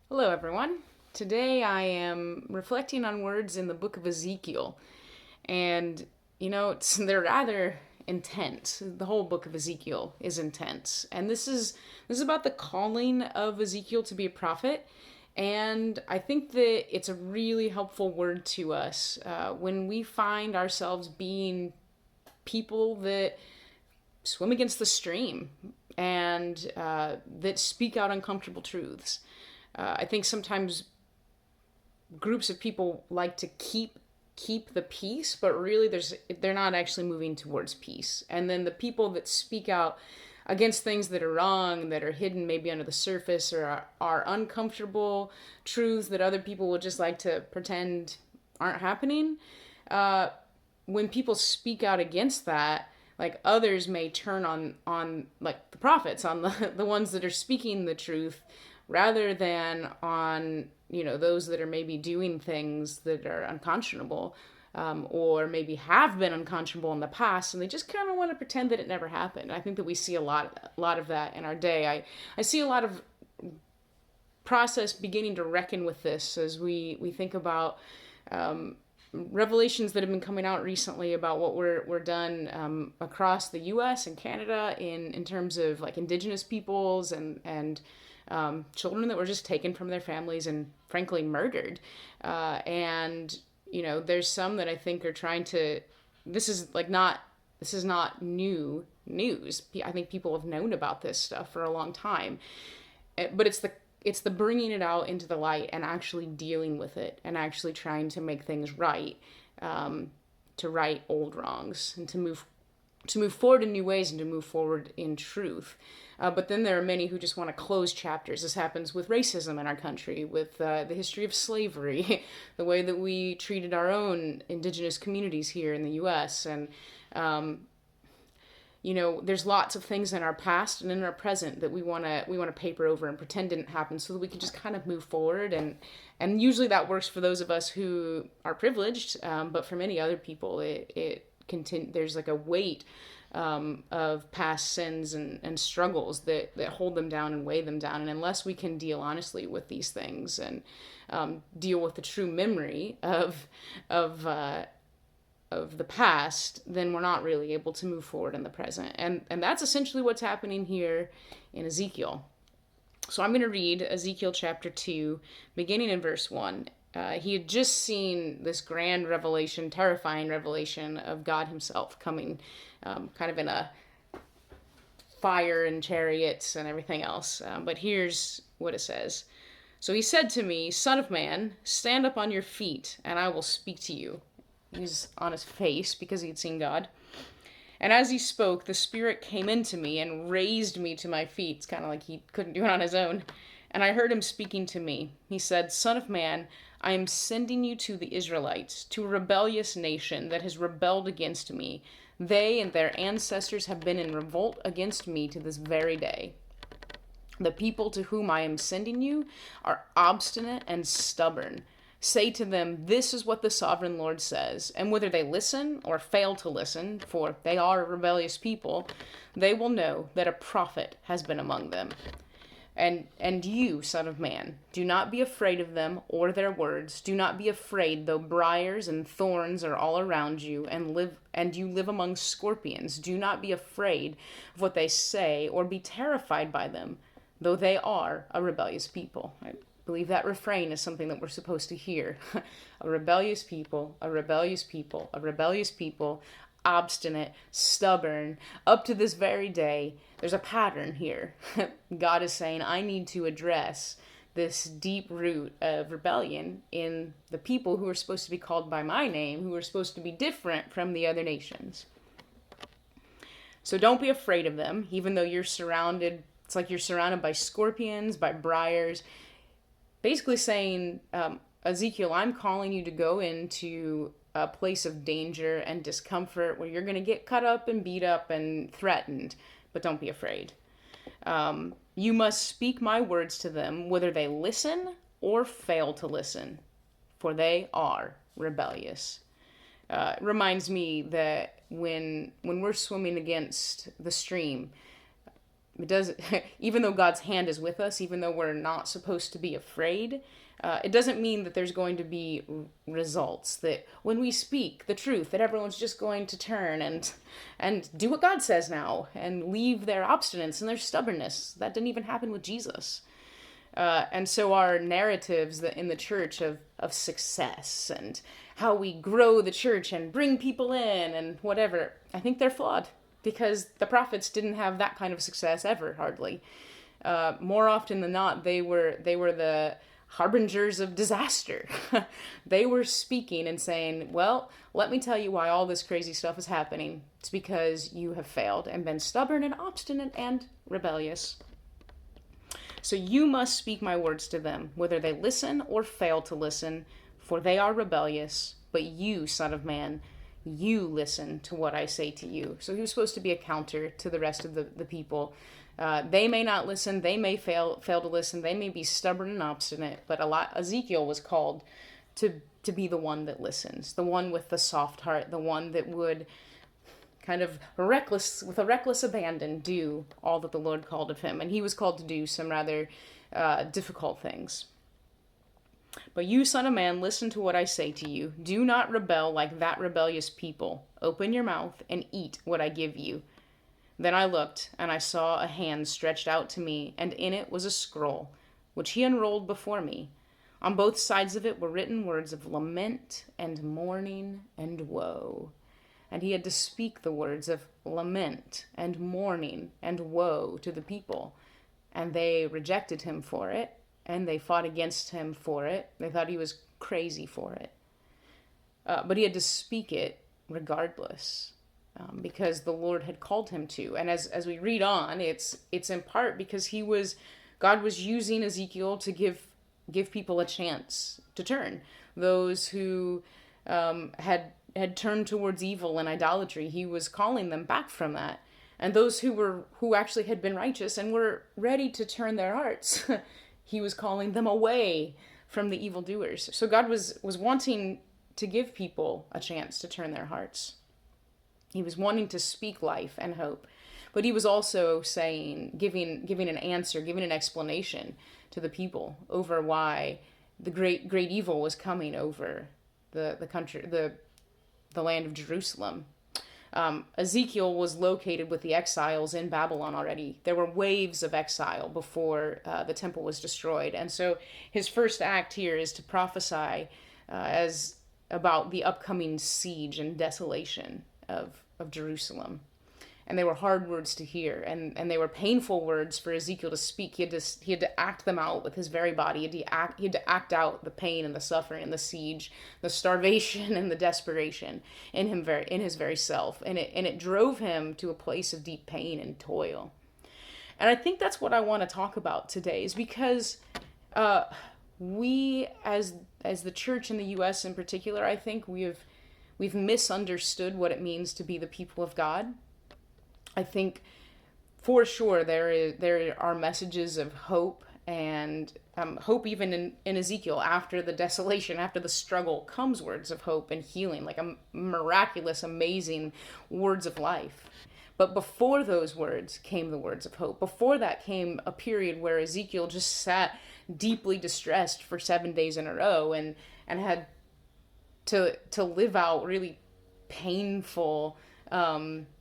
Hello, everyone. Today I am reflecting on words in the book of Ezekiel. And, they're rather intense. The whole book of Ezekiel is intense. And this is about the calling of Ezekiel to be a prophet. And I think that it's a really helpful word to us when we find ourselves being people that swim against the stream and that speak out uncomfortable truths. I think sometimes groups of people like to keep the peace, but really they're not actually moving towards peace. And then the people that speak out against things that are wrong, that are hidden maybe under the surface, or are uncomfortable truths that other people would just like to pretend aren't happening. When people speak out against that, like others may turn on like the prophets, on the ones that are speaking the truth, rather than on those that are maybe doing things that are unconscionable, or maybe have been unconscionable in the past, and they just kind of want to pretend that it never happened. I think that we see a lot of that in our day. I see a lot of process beginning to reckon with this as we think about revelations that have been coming out recently about what were done across the U.S. and Canada in terms of like indigenous peoples and children that were just taken from their families and frankly murdered. And there's some that I think are trying to. This is not new news. I think people have known about this stuff for a long time, but it's the bringing it out into the light and actually dealing with it and actually trying to make things right, to right old wrongs and to move forward in new ways and to move forward in truth. But then there are many who just want to close chapters. This happens with racism in our country, with the history of slavery, the way that we treated our own indigenous communities here in the U.S. And there's lots of things in our past and in our present that we want to paper over and pretend didn't happen, so that we can just kind of move forward. And usually that works for those of us who are privileged, but for many other people, there's like a weight of past sins and struggles that hold them down and weigh them down. And unless we can deal honestly with these things and deal with the true memory of the past, then we're not really able to move forward in the present. And that's essentially what's happening here in Ezekiel. So I'm going to read Ezekiel chapter 2, beginning in verse 1. He had just seen this grand revelation, terrifying revelation of God himself coming kind of in a fire and chariots and everything else. But here's what it says. So he said to me, "Son of man, stand up on your feet, and I will speak to you." He's on his face because he had seen God. And as he spoke, the Spirit came into me and raised me to my feet. It's kind of like he couldn't do it on his own. And I heard him speaking to me. He said, "Son of man, I am sending you to the Israelites, to a rebellious nation that has rebelled against me. They and their ancestors have been in revolt against me to this very day. The people to whom I am sending you are obstinate and stubborn. Say to them, this is what the sovereign Lord says, and whether they listen or fail to listen, for they are a rebellious people, they will know that a prophet has been among them. And you, son of man, do not be afraid of them or their words. Do not be afraid, though briars and thorns are all around you, and you live among scorpions. Do not be afraid of what they say, or be terrified by them, though they are a rebellious people." I believe that refrain is something that we're supposed to hear. A rebellious people, a rebellious people, a rebellious people, obstinate, stubborn, up to this very day. There's a pattern here. God is saying, I need to address this deep root of rebellion in the people who are supposed to be called by my name, who are supposed to be different from the other nations. So don't be afraid of them, even though it's like you're surrounded by scorpions, by briars. Basically saying, Ezekiel, I'm calling you to go into a place of danger and discomfort where you're going to get cut up and beat up and threatened, but don't be afraid. You must speak my words to them, whether they listen or fail to listen, for they are rebellious. It reminds me that when we're swimming against the stream, it does, even though God's hand is with us, even though we're not supposed to be afraid, it doesn't mean that there's going to be results, that when we speak the truth, that everyone's just going to turn and do what God says now and leave their obstinance and their stubbornness. That didn't even happen with Jesus. And so our narratives in the church of success and how we grow the church and bring people in and whatever, I think they're flawed, because the prophets didn't have that kind of success ever, hardly. More often than not, they were the harbingers of disaster. They were speaking and saying, well, let me tell you why all this crazy stuff is happening. It's because you have failed and been stubborn and obstinate and rebellious. So you must speak my words to them, whether they listen or fail to listen, for they are rebellious. But you, Son of Man, you listen to what I say to you. So he was supposed to be a counter to the rest of the people. They may not listen. They may fail to listen. They may be stubborn and obstinate. But Ezekiel was called to be the one that listens, the one with the soft heart, the one that would kind of with a reckless abandon, do all that the Lord called of him. And he was called to do some rather difficult things. But you, Son of Man, listen to what I say to you. Do not rebel like that rebellious people. Open your mouth and eat what I give you. Then I looked, and I saw a hand stretched out to me, and in it was a scroll, which he unrolled before me. On both sides of it were written words of lament and mourning and woe. And he had to speak the words of lament and mourning and woe to the people. And they rejected him for it, and they fought against him for it. They thought he was crazy for it. But he had to speak it regardless, because the Lord had called him to. And as we read on, it's in part because God was using Ezekiel to give people a chance to turn. Those who had turned towards evil and idolatry, he was calling them back from that. And those who actually had been righteous and were ready to turn their hearts, he was calling them away from the evildoers. So God was wanting to give people a chance to turn their hearts. He was wanting to speak life and hope. But he was also giving an answer, giving an explanation to the people over why the great evil was coming over the country, the land of Jerusalem. Ezekiel was located with the exiles in Babylon already. There were waves of exile before the temple was destroyed. And so his first act here is to prophesy about the upcoming siege and desolation of Jerusalem. And they were hard words to hear, and they were painful words for Ezekiel to speak. He had to act them out with his very body. He had to act out the pain and the suffering and the siege, the starvation and the desperation in his very self. And it drove him to a place of deep pain and toil. And I think that's what I want to talk about today, is because we, as the church in the U.S. in particular, I think we've misunderstood what it means to be the people of God. I think for sure there are messages of hope, and hope even in Ezekiel. After the desolation, after the struggle, comes words of hope and healing, like a miraculous, amazing words of life. But before those words came the words of hope. Before that came a period where Ezekiel just sat deeply distressed for 7 days in a row and had to live out really painful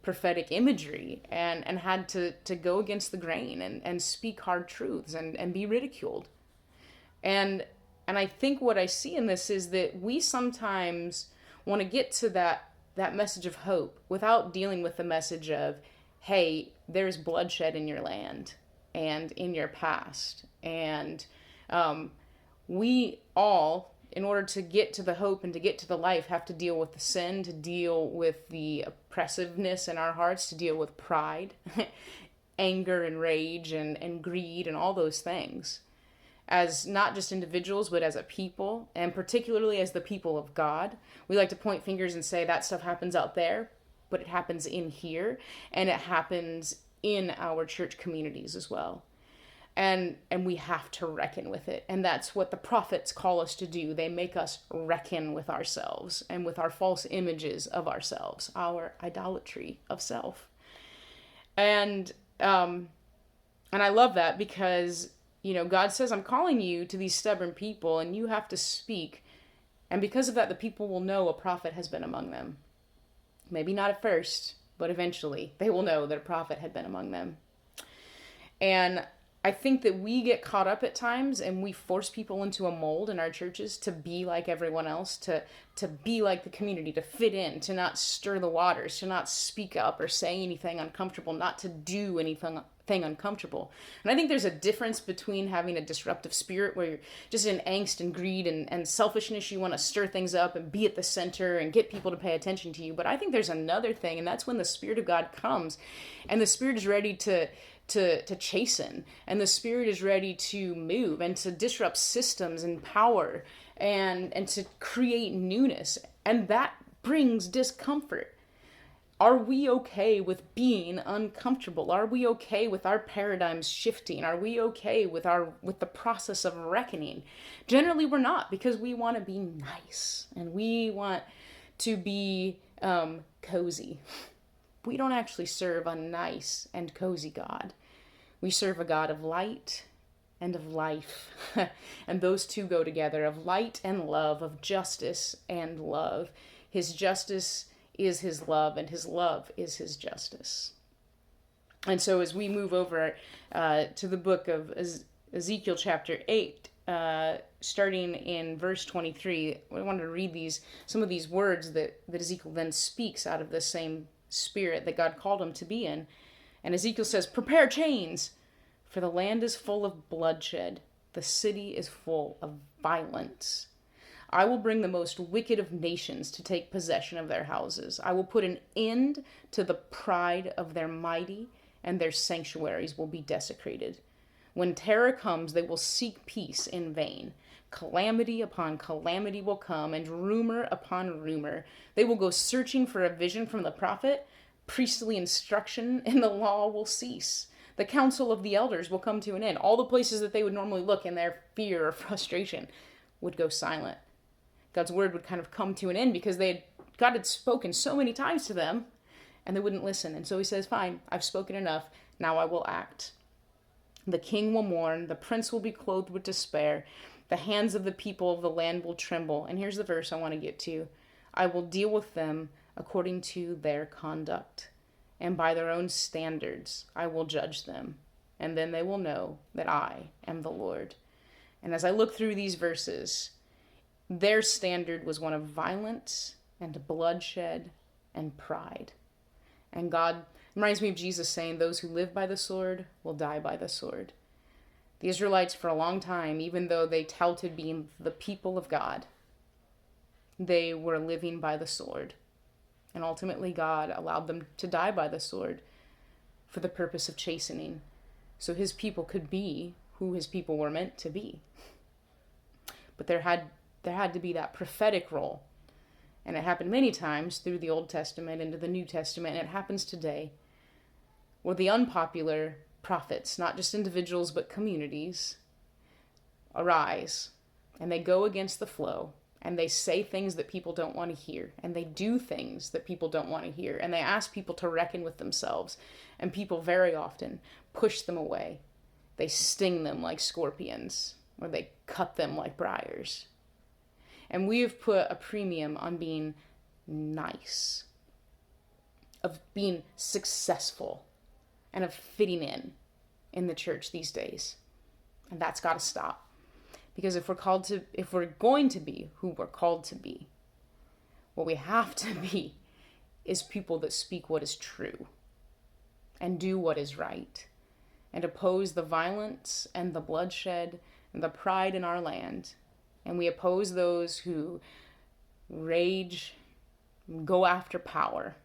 prophetic imagery and had to go against the grain and speak hard truths and be ridiculed. And I think what I see in this is that we sometimes want to get to that message of hope without dealing with the message of, hey, there's bloodshed in your land and in your past. And we all, in order to get to the hope and to get to the life, have to deal with the sin, to deal with the oppressiveness in our hearts, to deal with pride, anger and rage and greed and all those things. As not just individuals, but as a people, and particularly as the people of God. We like to point fingers and say that stuff happens out there, but it happens in here, and it happens in our church communities as well. And we have to reckon with it. And that's what the prophets call us to do. They make us reckon with ourselves and with our false images of ourselves, our idolatry of self. And And I love that because, God says, I'm calling you to these stubborn people and you have to speak. And because of that, the people will know a prophet has been among them. Maybe not at first, but eventually they will know that a prophet had been among them. And I think that we get caught up at times and we force people into a mold in our churches to be like everyone else, to be like the community, to fit in, to not stir the waters, to not speak up or say anything uncomfortable, not to do anything uncomfortable. And I think there's a difference between having a disruptive spirit where you're just in angst and greed and selfishness. You want to stir things up and be at the center and get people to pay attention to you. But I think there's another thing, and that's when the Spirit of God comes and the Spirit is ready to chasten, and the Spirit is ready to move and to disrupt systems and power and to create newness. And that brings discomfort. Are we okay with being uncomfortable? Are we okay with our paradigms shifting? Are we okay with the process of reckoning? Generally, we're not, because we want to be nice and we want to be cozy. We don't actually serve a nice and cozy God. We serve a God of light and of life. And those two go together, of light and love, of justice and love. His justice is his love, and his love is his justice. And so as we move over to the book of Ezekiel chapter 8, starting in verse 23, I wanted to read some of these words that Ezekiel then speaks out of the same spirit that God called him to be in. And Ezekiel says, "Prepare chains, for the land is full of bloodshed. The city is full of violence. I will bring the most wicked of nations to take possession of their houses. I will put an end to the pride of their mighty, and their sanctuaries will be desecrated. When terror comes, they will seek peace in vain. Calamity upon calamity will come, and rumor upon rumor. They will go searching for a vision from the prophet. Priestly instruction in the law will cease. The council of the elders will come to an end. All the places that they would normally look in their fear or frustration would go silent. God's word would kind of come to an end because God had spoken so many times to them and they wouldn't listen. And so he says, fine, I've spoken enough. Now I will act. The king will mourn. The prince will be clothed with despair. The hands of the people of the land will tremble." And here's the verse I want to get to. "I will deal with them according to their conduct, and by their own standards I will judge them. And then they will know that I am the Lord." And as I look through these verses, their standard was one of violence and bloodshed and pride. And God reminds me of Jesus saying, "Those who live by the sword will die by the sword." The Israelites, for a long time, even though they touted being the people of God, they were living by the sword. And ultimately, God allowed them to die by the sword for the purpose of chastening, so his people could be who his people were meant to be. But there had to be that prophetic role. And it happened many times through the Old Testament into the New Testament, and it happens today, where the unpopular prophets, not just individuals but communities, arise and they go against the flow, and they say things that people don't want to hear, and they do things that people don't want to hear, and they ask people to reckon with themselves, and people very often push them away. They sting them like scorpions, or they cut them like briars. And we have put a premium on being nice, of being successful, and of fitting in the church these days. And that's got to stop. Because if we're going to be who we're called to be, what we have to be is people that speak what is true and do what is right and oppose the violence and the bloodshed and the pride in our land. And we oppose those who rage, go after power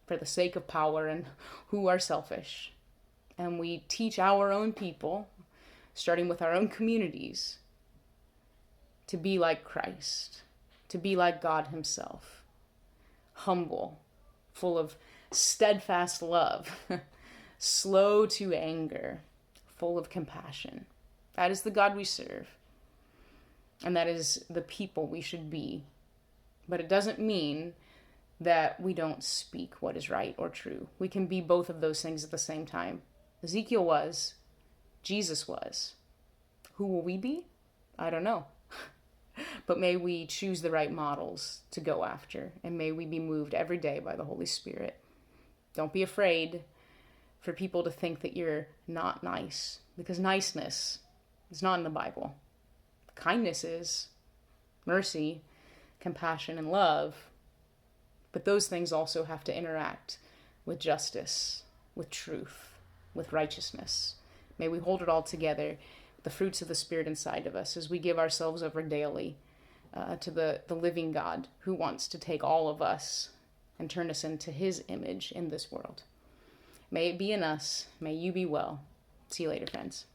for the sake of power, and who are selfish. And we teach our own people, starting with our own communities, to be like Christ, to be like God himself, humble, full of steadfast love, slow to anger, full of compassion. That is the God we serve. And that is the people we should be. But it doesn't mean that we don't speak what is right or true. We can be both of those things at the same time. Ezekiel was. Jesus was. Who will we be? I don't know. But may we choose the right models to go after, and may we be moved every day by the Holy Spirit. Don't be afraid for people to think that you're not nice, because niceness is not in the Bible. Kindness is, mercy, compassion, and love. But those things also have to interact with justice, with truth, with righteousness. May we hold it all together, the fruits of the Spirit inside of us, as we give ourselves over daily to the living God who wants to take all of us and turn us into his image in this world. May it be in us. May you be well. See you later, friends.